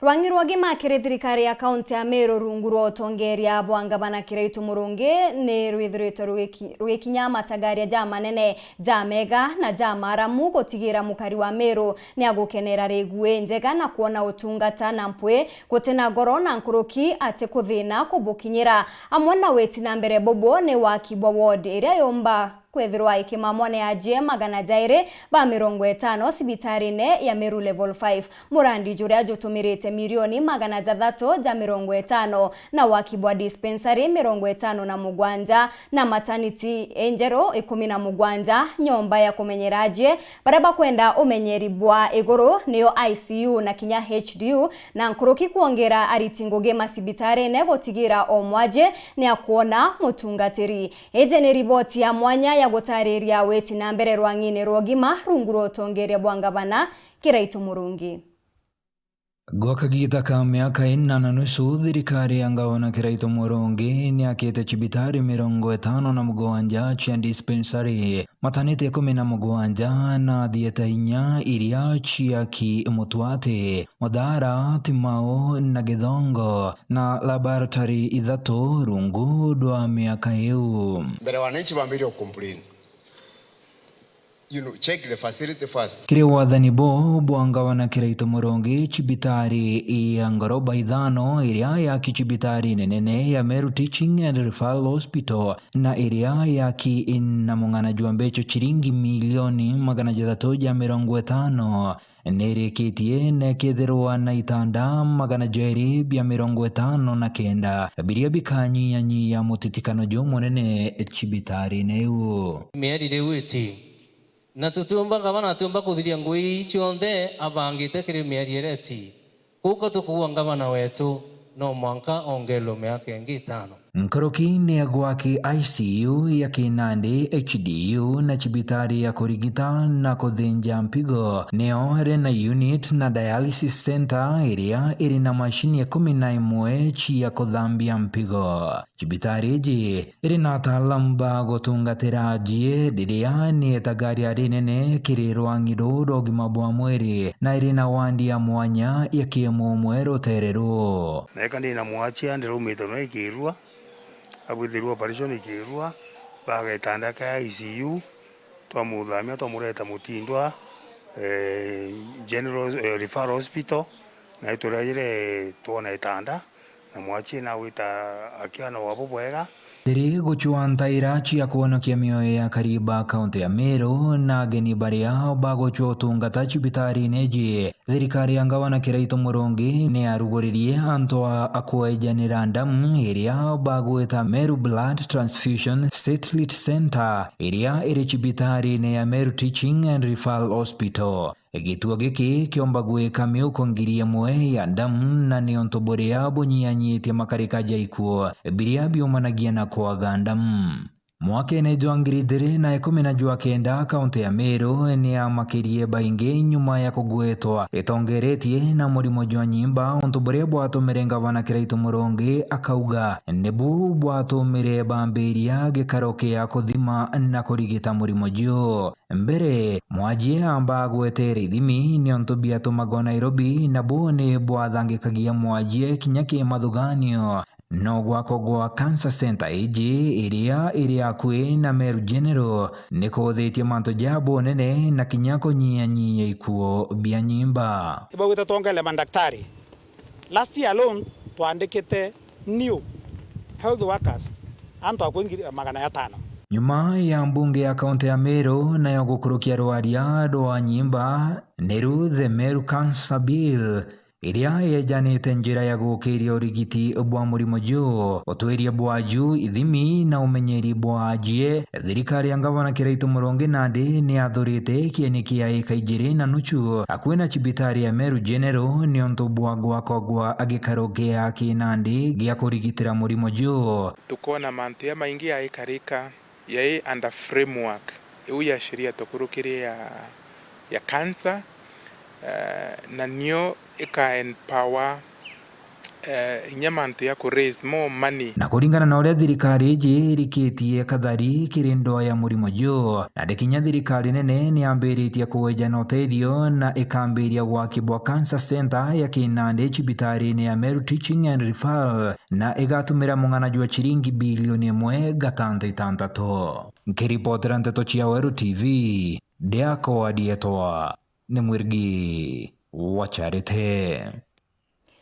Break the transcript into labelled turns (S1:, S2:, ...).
S1: Rwangi rwagi makire thirikari ya kaunti ya Meru rungu rwa utongeria bwangabana Kiraitu Murungi ni rwithirito rwikinya matagaria ja manene ja mega na ja maramu gutigira mukari wa Meru ni agukenera regue njega na kuona utungata na mpwe gutena ngoro na nkuruki ate kuthina kubukinyira amwe na wetina mbere bobo ni wakibwa ward iria yomba kwethirwa ikimamone ajie magana jaire ba 50 sibitarine ya Meru level 5 murandi juria jutumirite milioni magana jathatu ja 50 na wakibwa dispensary 50 na mugwanja na maternity enjero 17 nyomba ya kumenyeraje baraba kwenda umenyeri bwa iguru niyo ICU na kinya HDU na nkuruki kuongera aritingoge masibitarine gotigira omwaje ni akuona mutungatiri eje ni riboti ya mwanya ya gutariria weti na mbere rwangine rwogima rungu rotongeria bwangabana Kiraitu Murungi.
S2: Gwakagita ka miaka 4.5 thirikari ya ngavana Kiraitu Murungi ni akite chibitari 57 cia dispensary maternity 17 na thieta 4 iria ciaki mutwate Modara, Timao na Githongo na laboratory 3 rungu rwa miaka iu.
S3: Mbere wananchi wambiri complain. Check the facility first.
S2: Kiri wathani bo bwangavana Kiraitu Murungi chibitari ya ngoroba 5 iria ya kichibitari nenene ya Meru Teaching and Referral Hospital na iria ya ki na mungana juambecho chiringi milioni 350 nerikitie nekethirwa na itanda 259 biria bikanyi ya mutitikano jo munene chibitari neu
S4: mieri witi na tutumba ngavana tumba kuthiria ngui cionthe abangite kiri mieri ereti kuko tukuwa ngavana wetu no mwanka ongelo miaka ingi 5
S2: Nkuruki ni agwaki ICU ya Kinandi, HDU na chibitari ya kurigita na kuthinja mpigo neo na unit na dialysis center iria iri na mashini ya 11 chia kuthambia mpigo. Chibitari iji iri na ataalamu ba gutungatira ajie diria ni etagari ari nene kiri rwangi rwa ugima bwa mwiri na iri na wandi ya mwanya ya kiemumwe rutereru.
S5: Neka ndi na mwachia ndirumite no ikirua abwithirwa operation ikirua bagetanda ka ICU twamuthamia twamureta mutindwa General Referral Hospital na iturajire tuona itanda na mwachi na wita akiana wabo bwega
S2: Tiri guchuanta irachi ya kuonokia mioyo ya kariba kaunti ya Meru na ageni baria bagochwa utungata chibitari neji thirikari ya ngavana Kiraitu Murungi ni arugoririe anto akuejanira ndamu iria bagweta Meru Blood Transfusion Satellite Center iria iri chibitari ne ya Meru Teaching and Referral Hospital. Gituo giki kiomba gwika miuko ngiri ĩmwe ya ndamu na nionto borea bunyianyitie makarikaja ikuo biria biumanagia na kwaga ndamu. Mwaka-inĩ jwa 2019 kaunti ya Meru ni amakirie baingi nyuma ya kugwetwa itongeretie na murimo jwa nyimba untu buria bwatumire ngavana Kiraitu Murungi akauga nibu bwatumire bambiria gikaro kia kuthima na kurigita murimo juu. Mbere mwajie amba gwetera ithimi ni untu biatumagwo Nairobi na bu ni bwathangikagia mwajie kinya ki mathuganio no gwako gwa cancer center iji iria akui na Meru General ni kuthitie manto jabo nene na kinya kunyianyia ikuo bia nyimba.
S6: Ibawita tongele mandaktari. Last year alone tuandikite new health workers anto akwingi 500.
S2: Nyuma ya mbunge ya kaunti ya Meru nayo gukurukia rwaria rwa nyimba Neru the Meru Cancer Bill iria yejanite njira ya gukiria urigiti bwa murimo juu utwiria bwa juu ithimi na umenyeri bwa ajie thirikari ya ngavana Kiraitu Murungi nandi ni athurite kieniki ya eka 2.5 akwina chibitari ya Meru General ni onto bwa gwa agikaro gia Kinandi gia kurigitira murimo juu
S7: tukona mantu ya maingi ya ikarika ya under framework iu ya sheria tukurukiria ya cancer na nio ika empower nyamantu ya ku raise more money.
S2: Na kuringana na uria thirikari iji irikitie kathari kiri ndoa ya murimo jo na ndikinya thirikari nene ni ambiritie kuweja na uteithio na ikambiria gwakibwa cancer center ya Kinandi cibitari-ini ya Meru Teaching and Referral na igatumira mung'ana jwa ciringi bilioni 1.6. Nkiripotera Nteto cia Weru TV Diako Adietoa ni Mwirigi wa Charity.